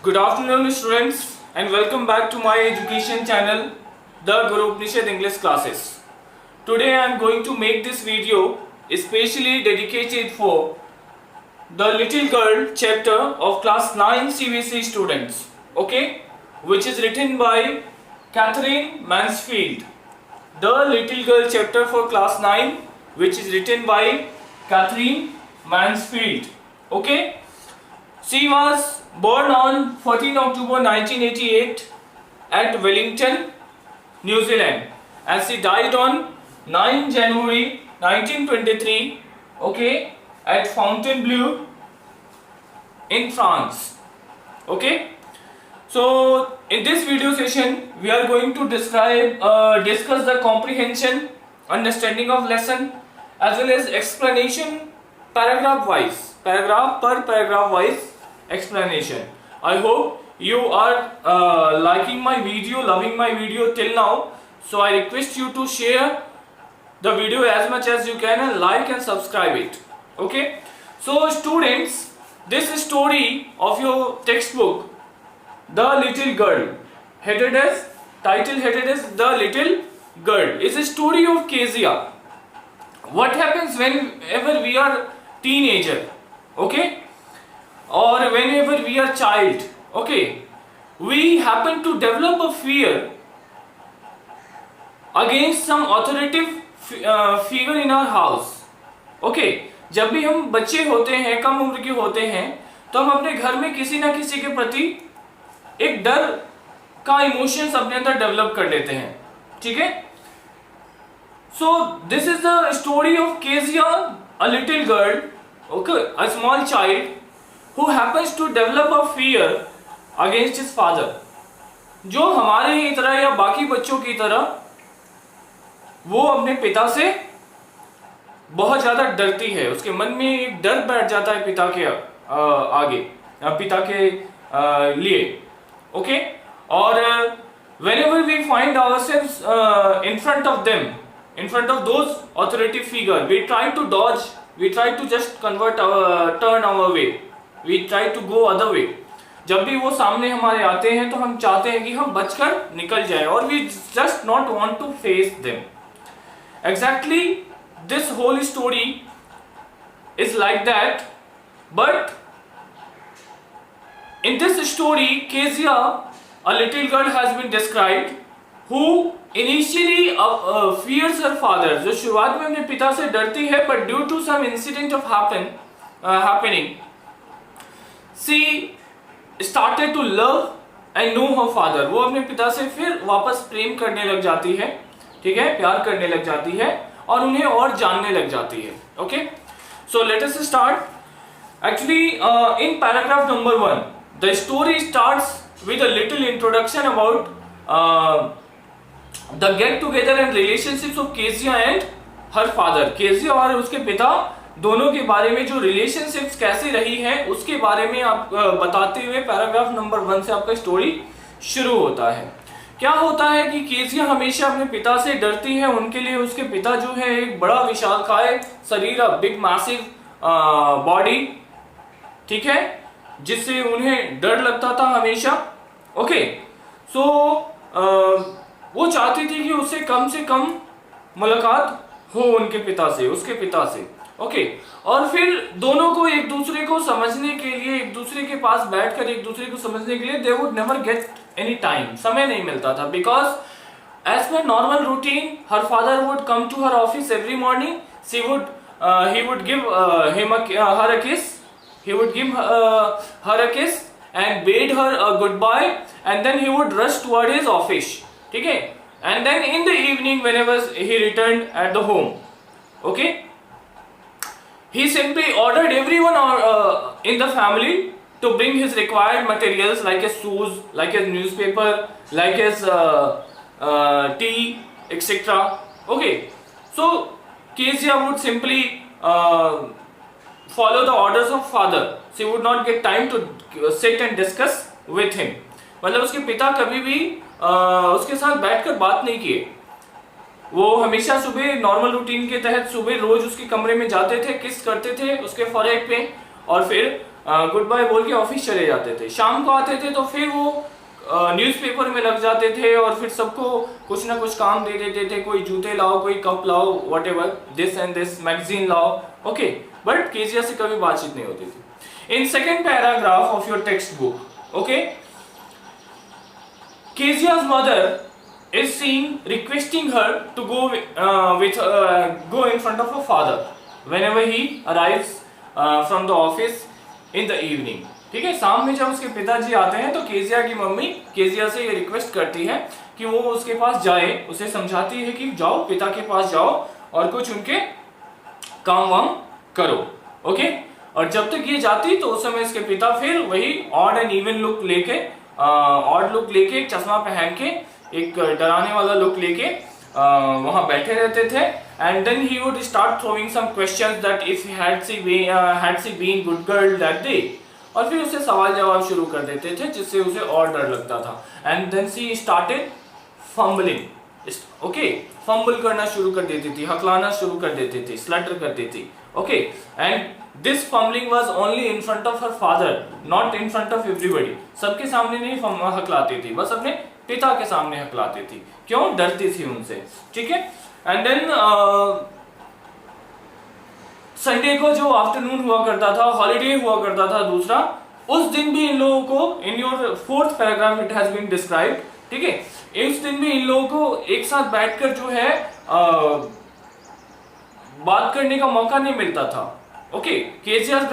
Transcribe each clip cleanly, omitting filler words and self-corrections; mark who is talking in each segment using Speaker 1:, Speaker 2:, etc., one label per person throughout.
Speaker 1: Good afternoon students and welcome back to my education channel, The Guru Upanishad English Classes. Today I am going to make this video especially dedicated for the Little Girl chapter of class 9 CBSE students, okay, which is written by Catherine Mansfield. The Little Girl chapter for class 9 which is written by Catherine Mansfield, okay. She was born on 14 October 1988 at Wellington, New Zealand, and she died on 9 January 1923, okay, at Fontainebleau in France, okay. So in this video session we are going to discuss the comprehension, understanding of lesson as well as explanation paragraph wise explanation. I hope you are liking my video, loving my video till now. So I request you to share the video as much as you can and like and subscribe it. Okay. So students, this story of your textbook, The Little Girl, title headed as The Little Girl, is a story of Kezia. What happens whenever we are teenager, okay, or whenever we are child, okay, we happen to develop a fear against some authoritative figure in our house, okay. जब भी हम बच्चे होते हैं, कम उम्र के होते हैं, तो हम अपने घर में किसी ना किसी के प्रति एक डर का इमोशंस अपने अंदर डेवलप कर लेते हैं, ठीक है. So this is the story of Kezia, a little girl, okay, a small child who happens to develop a fear against his father. जो हमारे ही तरह या बाकी बच्चों की तरह वो अपने पिता से बहुत ज्यादा डरती है. उसके मन में एक डर बैठ जाता है पिता के आगे, पिता के लिए, ओके. और whenever we find ourselves in front of them, in front of those authoritative figure, we try to dodge, we try to just turn our way, we try to go other way. जब भी वो सामने हमारे आते हैं तो हम चाहते हैं कि हम बचकर निकल जाए, और we just not want to face them. Exactly, this whole story is like that, but in this story, Kezia, a little girl, has been described who initially fears her father, जो शुरुआत में अपने पिता से डरती है, but due to some incident of happening, she started to love and know her father. वो अपने पिता से फिर वापस प्रेम करने लग जाती है, ठीक है, प्यार करने लग जाती है और उन्हें और जानने लग जाती है, okay. So let us start. Actually in paragraph number 1 the story starts with a little introduction about the get together and relationships of Kezia and her father. Kezia और उसके पिता दोनों के बारे में जो रिलेशनशिप्स कैसे रही हैं उसके बारे में आप बताते हुए पैराग्राफ नंबर 1 से आपका स्टोरी शुरू होता है. क्या होता है कि केजिया हमेशा अपने पिता से डरती है. उनके लिए उसके पिता जो है एक बड़ा विशालकाय शरीर, बिग मैसिव बॉडी, ठीक है, जिससे उन्हें डर लगता था हमेशा, ओके. सो वो चाहती थी कि उससे कम मुलाकात हो उनके पिता से, उसके पिता से, ओके. और फिर दोनों को एक दूसरे को समझने के लिए, एक दूसरे के पास बैठकर एक दूसरे को समझने के लिए they would never get any time, समय नहीं मिलता था. Because as per normal routine her father would come to her office every morning. he would give her a kiss, he would give her a kiss and bade her a goodbye, and then he would rush toward his office, ठीक है. and then in the evening whenever he returned at the home, okay, he simply ordered everyone in the family to bring his required materials like his shoes, like his newspaper, like his tea, etc. okay. So Kezia would simply follow the orders of father. She would not get time to sit and discuss with him. मतलब उसके पिता कभी भी उसके साथ बैठकर बात नहीं किए. वो हमेशा सुबह नॉर्मल रूटीन के तहत सुबह रोज उसके कमरे में जाते थे, किस करते थे उसके फॉरहेड पे, और फिर गुड बाय बोल के ऑफिस चले जाते थे। शाम को आते थे तो फिर वो न्यूज़पेपर में लग जाते थे और फिर सबको कुछ ना कुछ काम दे देते थे, कोई जूते लाओ, कोई कप लाओ, whatever, this and this, magazine लाओ। ओके, बट केजिया से कभी बातचीत नहीं होती थी। In second paragraph of your text book, okay, Kezia's mother is seen requesting her to go go in front of her father whenever he arrives from the office in the evening। ठीक है, शाम में जब उसके पिताजी आते हैं तो केजिया की मम्मी केजिया से ये रिक्वेस्ट करती है कि वो उसके पास जाए, उसे समझाती है कि जाओ पिता के पास जाओ और कुछ उनके काम वाम करो। ओके, और जब तक ये जाती तो उस समय इसके पिता फिर वही ऑड एंड इवन लुक लेके, ऑड लुक लेके, एक चश्मा पहन के, एक डराने वाला लुक लेके वहां बैठे रहते थे। And then he would start throwing some questions that if had she been good girl that day, और फिर उसे सवाल जवाब शुरू कर देते थे जिससे उसे और डर लगता था। And then she started fumbling, okay, fumble करना शुरू कर देती थी, हकलाना शुरू कर देती थी, स्लटर करती थी। Okay, and this fumbling was only in front of her father, not in front of everybody. सबके सामने नहीं हकलाती थी, बस अपने पिता के सामने हकलाती थी। क्यों? डरती थी उनसे। ठीक है, एंड देन संडे को जो आफ्टरनून हुआ करता था, हॉलीडे हुआ करता था दूसरा, उस दिन भी इन लोगों को, in your fourth paragraph it has been described, ठीक है, उस दिन भी इन लोगों को एक साथ बैठकर जो है बात करने का मौका नहीं मिलता था। Okay, Kezia's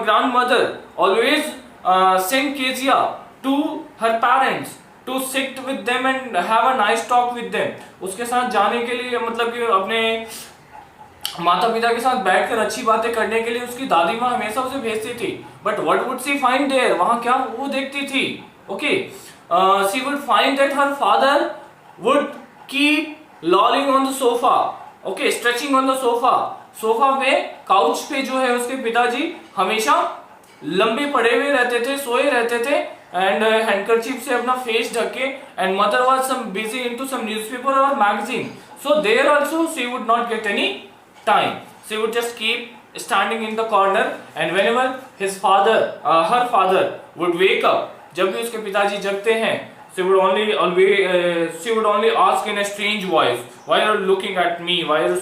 Speaker 1: grandmother always sent Kezia to her parents to sit with them and have a nice talk with them। उसके साथ जाने के लिए, मतलब कि अपने माता पिता के साथ बैठकर अच्छी बातें करने के लिए उसकी दादी माँ हमेशा उसे भेजती थी। But what would she find there, वहां क्या वो देखती थी? Okay, she would find that her father would keep lolling on the sofa, okay, stretching on the sofa. Sofa पे, काउच पे जो है उसके पिताजी हमेशा लंबे पड़े हुए रहते थे, सोए रहते थे, एंड हैंडकरचीफ से अपना फेस ढके। And mother was some busy into some newspaper और magazine, so there also she would not get any time। She would just keep standing in the corner, and whenever his father, her father would wake up, जब भी उसके पिताजी जगते हैं, she would only ask in a strange voice, why are you looking at me, why are you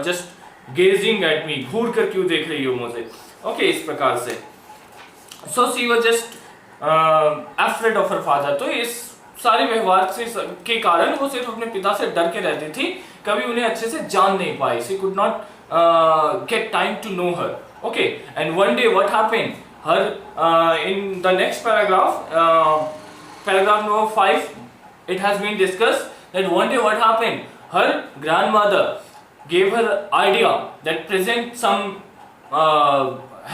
Speaker 1: just gazing at me, घूर कर क्यों देख रही हो मुझे? ओके, इस प्रकार से। So she was just afraid of her father। तो इस सारे व्यवहार से के कारण वो सिर्फ अपने पिता से डर के रहती थी, कभी उन्हें अच्छे से जान नहीं पाई। She could not get time to know her। Okay, and one day what happened? Her in the next paragraph, paragraph number 5, it has been discussed that one day what happened? Her grandmother gave her idea that present some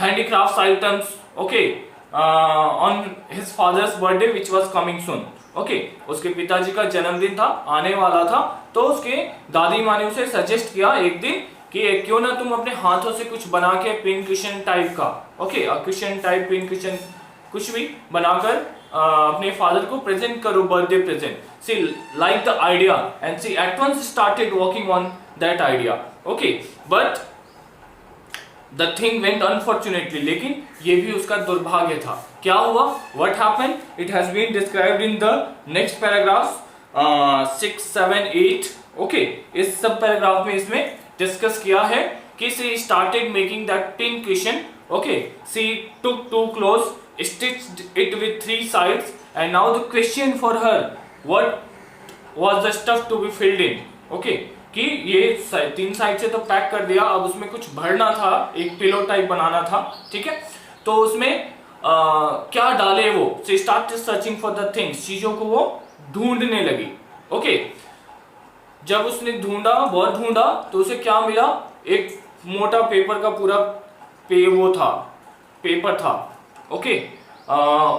Speaker 1: handicrafts items, okay, on his father's birthday which was coming soon। Okay, उसके पिताजी का जन्मदिन था, आने वाला था, तो उसके दादी माँ ने उसे सजेस्ट किया एक दिन कि क्यों ना तुम अपने हाथों से कुछ बना के पिन कुशन टाइप का, okay, cushion type, pin cushion, कुछ भी बनाकर अपने फादर को प्रेजेंट करो, birthday present. She like the idea and she at once started working on that idea. Okay, but The thing went unfortunately, लेकिन ये भी उसका दुर्भाग्य था। क्या हुआ? What happened? It has been described in the next paragraphs 6, 7, 8। Okay, इस सब पैराग्राफ में इसमें डिस्कस किया है कि she started making that pin cushion। Okay, she took 2 clothes, stitched it with 3 sides, and now the question for her, what was the stuff to be filled in? Okay, कि ये 3 side से तो pack कर दिया, अब उसमें कुछ भरना था, एक पिलो टाइप बनाना था। ठीक है, तो उसमें क्या डाले वो? So started searching for the things, चीजों को वो ढूंढने लगी। ओके, जब उसने ढूंढा, बहुत ढूंढा, तो उसे क्या मिला? एक मोटा पेपर का पूरा पेपर था। ओके,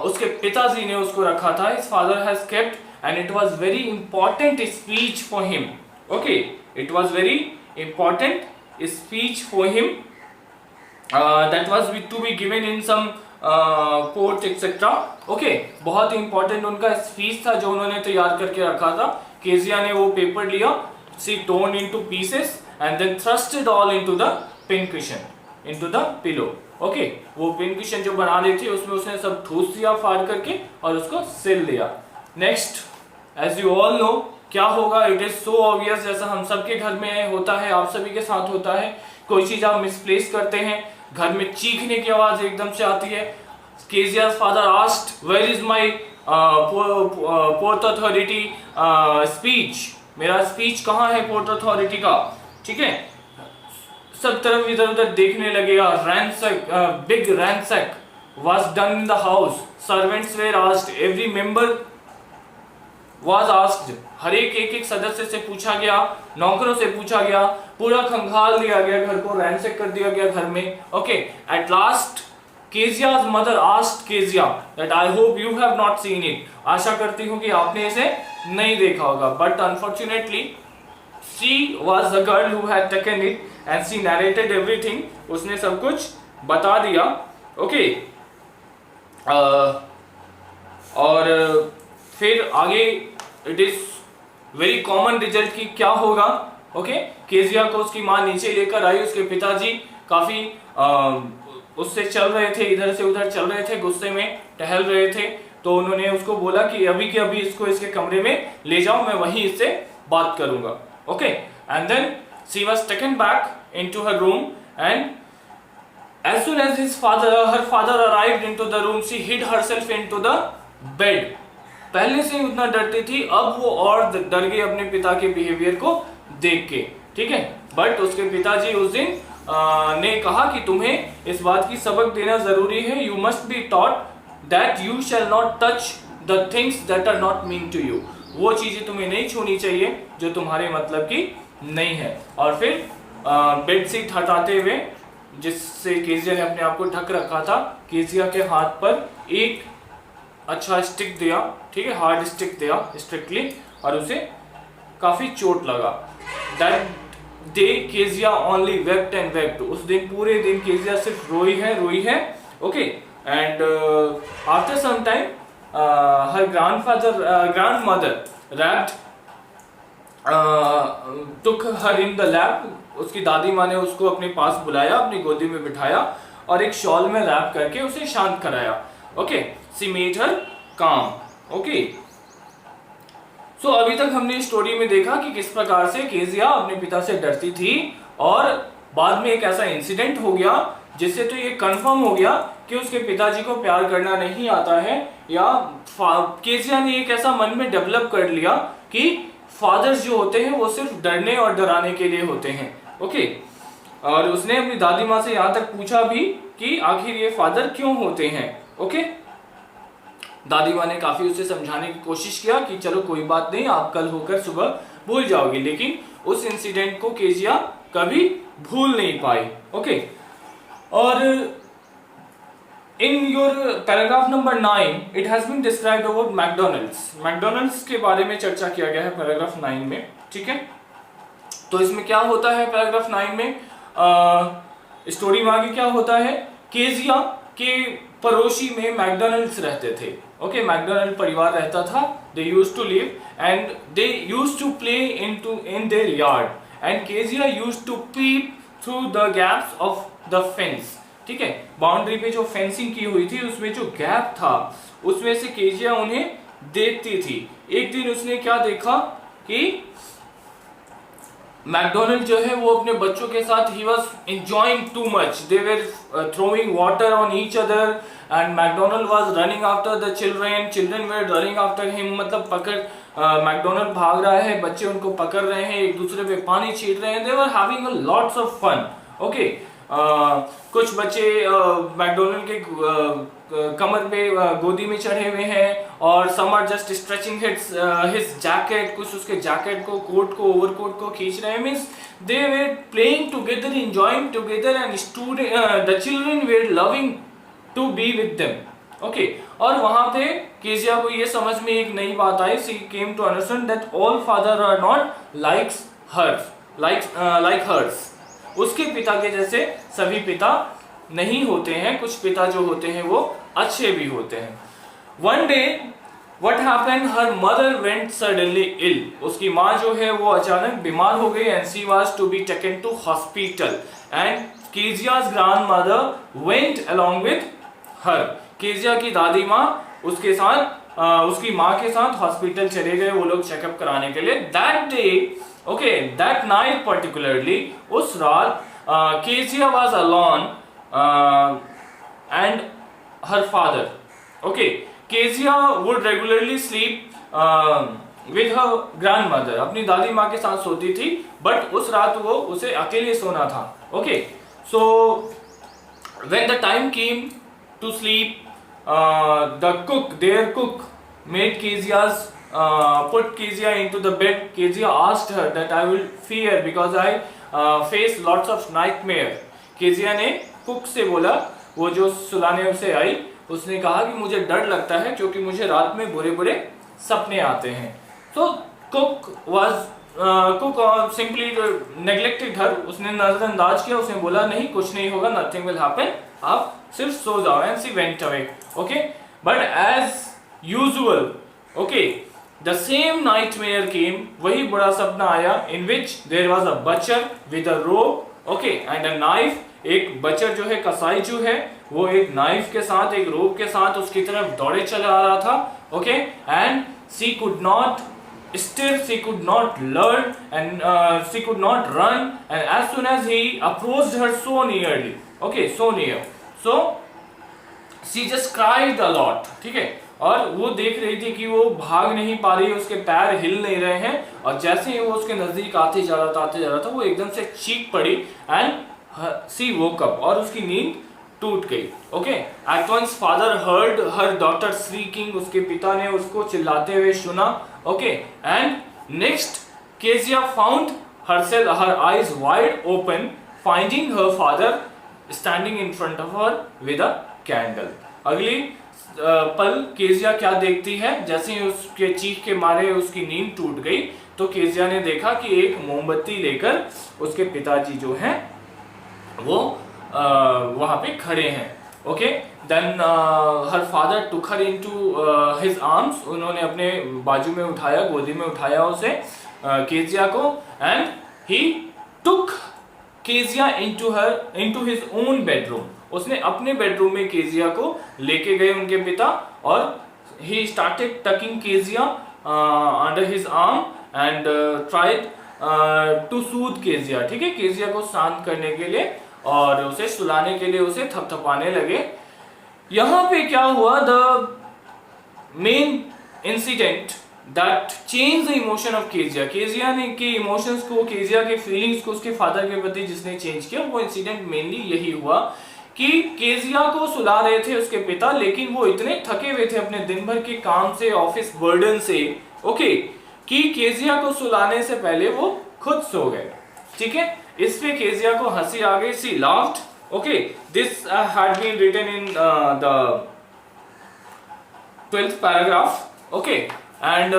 Speaker 1: उसके पिताजी ने उसको रखा था। His father has kept, and it was very important speech for him। Okay, it was very important speech for him that was to be given in some court etc। Okay, बहुत important उनका speech था जो उन्होंने तैयार करके रखा था। Kezia ने वो पेपर लिया, she torn into pieces and then thrust it all into the pin cushion, into the pillow। Okay, वो पिन कुशन जो बना रही थी उसमें उसने सब ठूस दिया फाड़ करके और उसको सिल दिया। Next, as you all know क्या होगा, इट इज सो ऑब्वियस, जैसा हम सबके घर में होता है, आप सभी के साथ होता है, कोई चीज आप मिसप्लेस करते हैं, घर में चीखने की आवाज एकदम से आती है। केजिया's father asked, where is my port authority speech, मेरा स्पीच कहाँ है पोर्ट अथॉरिटी का, ठीक है। सब तरफ इधर उधर देखने लगेगा। रैंसैक, big रैंसैक was done in the house, servants were asked, every member was asked, हर एक सदस्य से पूछा गया, नौकरों से पूछा गया, पूरा खंगाल दिया गया, घर को रैंसैक कर दिया गया घर में। Okay, at last Kezia's mother asked Kezia that I hope you have not seen it, आशा करती हूँ कि आपने इसे नहीं देखा होगा। But unfortunately she was the girl who had taken it and she narrated everything, उसने सब कुछ बता दिया। ओके, और फिर आगे it is very common result की क्या होगा। ओके, केजिया को उसकी माँ नीचे लेकर आई, उसके पिताजी काफी उससे चल रहे थे, इधर से उधर चल रहे थे, गुस्से में टहल रहे थे, तो उन्होंने उसको बोला कि अभी के अभी इसको इसके कमरे में ले जाओ, मैं वहीं इससे बात करूंगा। Okay, and then she was taken back into her room and as soon as her father arrived into the room, she hid herself into the bed। पहले से ही उतना डरती थी, अब वो और डर गई अपने पिता के बिहेवियर को देख के, ठीक है। बट उसके पिताजी उस दिन ने कहा कि तुम्हें इस बात की सबक देना जरूरी है, you must be taught that you shall not touch the things that are not mean to you, वो चीजें तुम्हें नहीं छूनी चाहिए जो तुम्हारे मतलब की नहीं है। और फिर बेडशीट हटाते हुए, जिससे केजिया ने अपने आप को ढक रखा था, केजिया के हाथ पर एक अच्छा स्टिक दिया, ठीक है, हार्ड स्टिक दिया स्ट्रिक्टली, और उसे काफी चोट लगा। That day Kezia only wept and wept, उस दिन पूरे दिन केजिया सिर्फ रोई है। Okay, and after some time her grandmother wrapped took her in the lap, उसकी दादी माँ ने उसको अपने पास बुलाया, अपनी गोदी में बिठाया और एक शॉल में रैप करके उसे शांत कराया। ओके, सी मेड हर काम। ओके, सो अभी तक हमने इस स्टोरी में देखा कि किस प्रकार से केजिया अपने पिता से डरती थी और बाद में एक ऐसा इंसिडेंट हो गया जिससे तो ये कंफर्म हो गया कि उसके पिताजी को प्यार करना नहीं आता है, या केजिया ने एक ऐसा मन में डेवलप कर लिया कि फादर्स जो होते हैं वो सिर्फ डरने और डराने के लिए होते हैं। ओके, और उसने अपनी दादी माँ से यहाँ तक पूछा भी कि आखिर ये फादर क्यों होते हैं। ओके, दादी माँ ने काफी उसे समझाने की कोशिश किया कि चलो कोई बात नहीं, आप कल होकर सुबह भूल जाओगे, लेकिन उस इंसिडेंट को केजिया कभी भूल नहीं पाई। ओके, और in your paragraph number 9 it has been described about McDonalds के बारे में चर्चा किया गया है पैराग्राफ 9 में, ठीक है। तो इसमें क्या होता है पैराग्राफ 9 में, स्टोरी में आगे क्या होता है, केजिया के पड़ोसी में मैकडॉनल्ड्स रहते थे। ओके, मैकडॉनल्ड परिवार रहता था, they used to live and they used to play in their yard and Kezia used to peep through the gaps of the fence, ठीक है। बाउंड्री पे जो फेंसिंग की हुई थी उसमें जो गैप था उसमें से केजिया उन्हें देखती थी। एक दिन उसने क्या देखा कि मैकडॉनल्ड जो है वो अपने बच्चों के साथ he was enjoying too much, they were throwing water on each other and McDonald was running after the children were running after him, मतलब मैकडॉनल्ड भाग रहा है, बच्चे उनको पकड़ रहे हैं, एक दूसरे पे पानी छीट रहे हैं, they were having a lots of fun. Okay, कुछ बच्चे मैकडॉनल्ड के कमर पे गोदी में चढ़े हुए हैं और some are just stretching his jacket, कुछ उसके जैकेट को, कोट को, ओवरकोट को खींच रहे हैं, means they were playing together, enjoying together and the children were loving to be with them. Okay, और वहां पे केजिया को ये समझ में एक नई बात आई, she came to understand that all father are not like hers, उसके पिता के जैसे सभी पिता नहीं होते हैं, कुछ पिता जो होते हैं वो अच्छे भी होते हैं। One day what happened, her mother went suddenly ill, उसकी माँ जो है वो अचानक बीमार हो गई and she was to be taken to hospital and Kezia's grandmother went along with her. Kezia की दादी माँ उसके साथ उसकी माँ के साथ हॉस्पिटल चले गए वो लोग चेकअप कराने के लिए. That day, okay, that night particularly, उस रात Kezia was alone and her father. Okay, Kezia would regularly sleep with her grandmother, अपनी दादी माँ के साथ सोती थी, बट उस रात वो उसे अकेले सोना था. Okay, so when the time came to sleep, the cook, their cook, made Kezia's put Kezia into the bed. Kezia asked her that I will fear because I face lots of nightmare. Kezia ने cook से बोला, वो जो सुलाने उसे आई, उसने कहा कि मुझे डर लगता है क्योंकि मुझे रात में बुरे बुरे सपने आते हैं. So cook was cook simply neglected her. उसने नजरअंदाज किया, उसने बोला नहीं कुछ नहीं होगा, nothing will happen, आप सिर्फ सो जाओ. And she went away. Okay, but as usual, okay, the same nightmare came. वही बुरा सपना आया in which there was a butcher with a rope, okay, and a knife. एक बचर जो है, कसाई जो है, वो एक नाइफ के साथ, एक रोप के साथ उसकी तरफ दौड़े चला आ रहा था. Okay, and she could not stir, she could not learn, and she could not run. And as soon as he approached her so nearly, okay, so near, so she just cried a lot. ठीक है, और वो देख रही थी कि वो भाग नहीं पा रही, उसके पैर हिल नहीं रहे हैं, और जैसे ही वो उसके नजदीक आते जा रहा था, वो एकदम से चीख पड़ी. एंड she woke up, और उसकी नींद टूट गई. Okay, at once father heard her daughter shrieking, उसके पिता ने उसको चिल्लाते हुए सुना. Okay, and next Kezia found herself, her eyes wide open, finding her father standing in front of her with a candle. अगली पल केजिया क्या देखती है, जैसे ही उसके चीख के मारे उसकी नींद टूट गई, तो केजिया ने देखा कि एक मोमबत्ती लेकर उसके पिताजी जो हैं वो वहां पे खड़े हैं. Okay, then her father took her into his arms, उन्होंने अपने बाजू में उठाया, गोदी में उठाया उसे, केजिया को. And he took Kezia into his own bedroom, उसने अपने बेडरूम में केजिया को लेके गए उनके पिता, और he started tucking Kezia under his arm and tried to soothe Kezia. ठीक है, केजिया को शांत करने के लिए और उसे सुलाने के लिए उसे थपथपाने लगे. यहाँ पे क्या हुआ, the main incident that change the emotion of Kezia, Kezia ने के इमोशंस को, केजिया के फीलिंग्स को उसके फादर के प्रति जिसने चेंज किया, वो इंसिडेंट मेनली यही हुआ कि केजिया को सुला रहे थे उसके पिता, लेकिन वो इतने थके हुए थे अपने दिन भर के काम से, ऑफिस बर्डन से, ओके, कि केजिया को सुलाने से पहले वो खुद सो गए. ठीक है, इस पे केजिया को हंसी आ गई. She laughed. Okay, this had been written in the 12th paragraph. Okay, and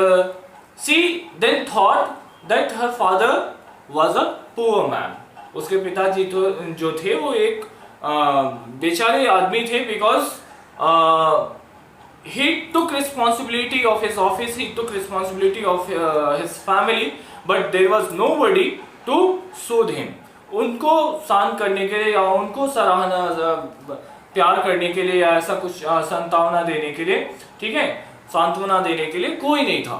Speaker 1: she then thought that her father was a poor man. उसके पिताजी तो जो थे वो एक बेचारे आदमी थे, because he took responsibility of his office, he took responsibility of his family, but there was nobody to soothe him. उनको शांत करने के लिए या उनको सराहना, प्यार करने के लिए या ऐसा कुछ सांत्वना देने के लिए, ठीक है, सांत्वना देने के लिए कोई नहीं था.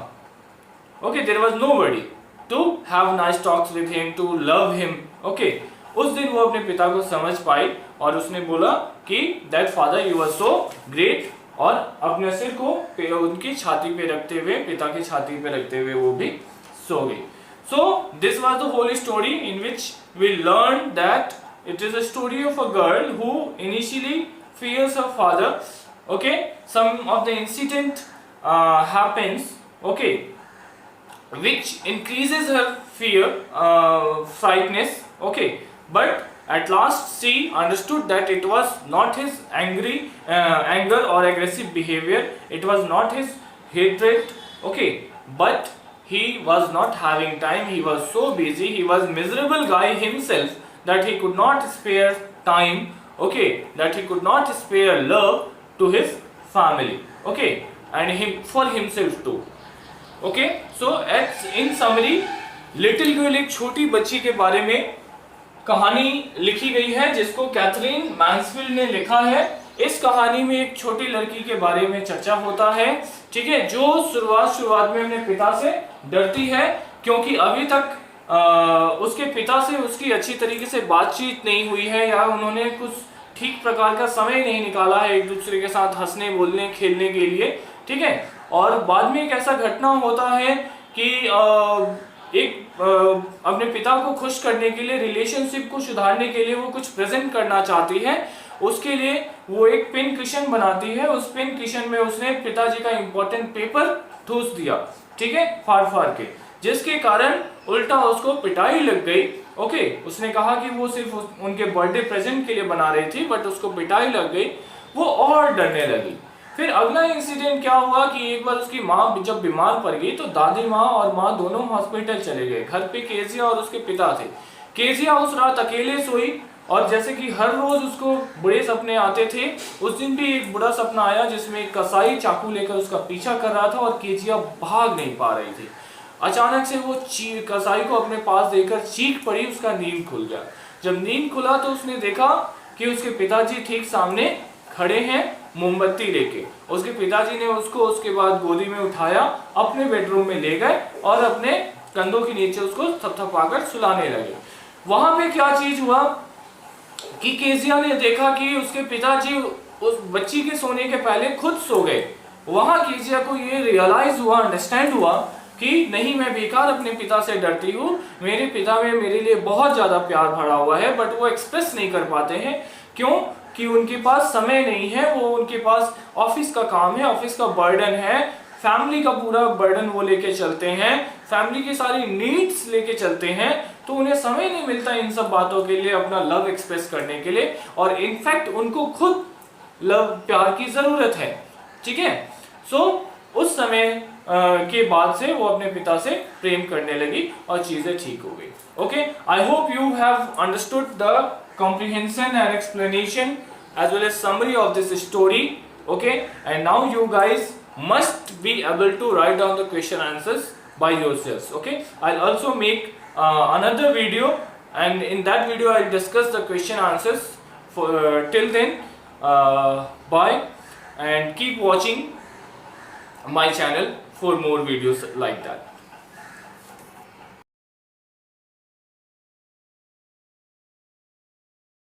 Speaker 1: Okay, there was nobody to have nice talks with him, to love him. Okay, उस दिन वो अपने पिता को समझ पाई और उसने बोला कि that father you are so great, और अपने सिर को उनकी छाती पे रखते हुए, पिता की छाती पे रखते हुए वो भी सो गई. So this was the whole story in which we learned that it is a story of a girl who initially fears her father. Okay, some of the incident happens, okay, which increases her fear, frightness. Okay, but at last she understood that it was not his anger or aggressive behavior. It was not his hatred. Okay, but he was not having time, he was so busy, he was miserable guy himself, that he could not spare time, okay, that he could not spare love to his family, okay, and him for himself too. Okay, so in summary, little girl एक छोटी बच्ची के बारे में कहानी लिखी गई है जिसको कैथरीन मैन्सफील्ड ने लिखा है। इस कहानी में एक छोटी लड़की के बारे में चर्चा होता है, ठीक है, जो शुरुआत में अपने पिता से डरती है क्योंकि अभी तक उसके पिता से उसकी अच्छी तरीके से बातचीत नहीं हुई है या उन्होंने कुछ ठीक प्रकार का समय नहीं निकाला है एक दूसरे के साथ हंसने बोलने खेलने के लिए, ठीक है। और बाद में एक ऐसा घटना होता है कि अपने पिता को खुश करने के लिए, रिलेशनशिप को सुधारने के लिए वो कुछ प्रेजेंट करना चाहती है। उसके लिए वो एक पिन कुशन बनाती है। उस पिन कुशन में उसने पिताजी का इंपॉर्टेंट पेपर ठूस दिया, ठीक है, फाड़ के, जिसके कारण उल्टा उसको पिटाई लग गई। ओके, उसने कहा कि वो सिर्फ उनके बर्थडे प्रेजेंट के लिए बना रही थी, बट उसको पिटाई लग गई। वो और डरने लगी। फिर अगला इंसिडेंट क्या हुआ कि एक बार उसकी माँ जब बीमार पड़ गई तो दादी माँ और माँ दोनों हॉस्पिटल चले गए। घर पे केजिया और उसके पिता थे। केजिया उस रात अकेले सोई और जैसे कि हर रोज उसको बुरे सपने आते थे, उस दिन भी एक बुरा सपना आया जिसमें एक कसाई चाकू लेकर उसका पीछा कर रहा था और केजिया भाग नहीं पा रही थी। अचानक से वो कसाई को अपने पास देखकर चीख पड़ी, उसका नींद खुल गया। जब नींद खुला तो उसने देखा कि उसके पिताजी ठीक सामने खड़े हैं मोमबत्ती लेके। उसके पिताजी ने उसको उसके बाद गोदी में उठाया, अपने बेडरूम में ले गए और अपने कंधों के नीचे उसको थपथपाकर सुलाने लगे। वहां पे क्या चीज हुआ कि केजिया ने देखा कि उसके पिताजी उस बच्ची के सोने के पहले खुद सो गए। वहां केजिया को ये रियलाइज हुआ, अंडरस्टैंड हुआ कि नहीं, मैं बेकार अपने पिता से डरती हूँ। मेरे पिता में मेरे लिए बहुत ज्यादा प्यार भरा हुआ है, बट वो एक्सप्रेस नहीं कर पाते हैं। क्यों? कि उनके पास समय नहीं है, वो उनके पास ऑफिस का काम है, ऑफिस का बर्डन है, फैमिली का पूरा बर्डन वो लेके चलते हैं, फैमिली की सारी नीड्स लेके चलते हैं, तो उन्हें समय नहीं मिलता इन सब बातों के लिए, अपना लव एक्सप्रेस करने के लिए। और इनफैक्ट उनको खुद लव, प्यार की जरूरत है, ठीक है। सो उस समय के बाद से वो अपने पिता से प्रेम करने लगी और चीजें ठीक हो गई। Okay, I hope you have understood the comprehension and explanation as well as summary of this story. Okay, and now you guys must be able to write down the question answers by yourselves. Okay, I'll also make another video, and in that video I'll discuss the question answers. For till then, bye, and keep watching my channel for more videos like that.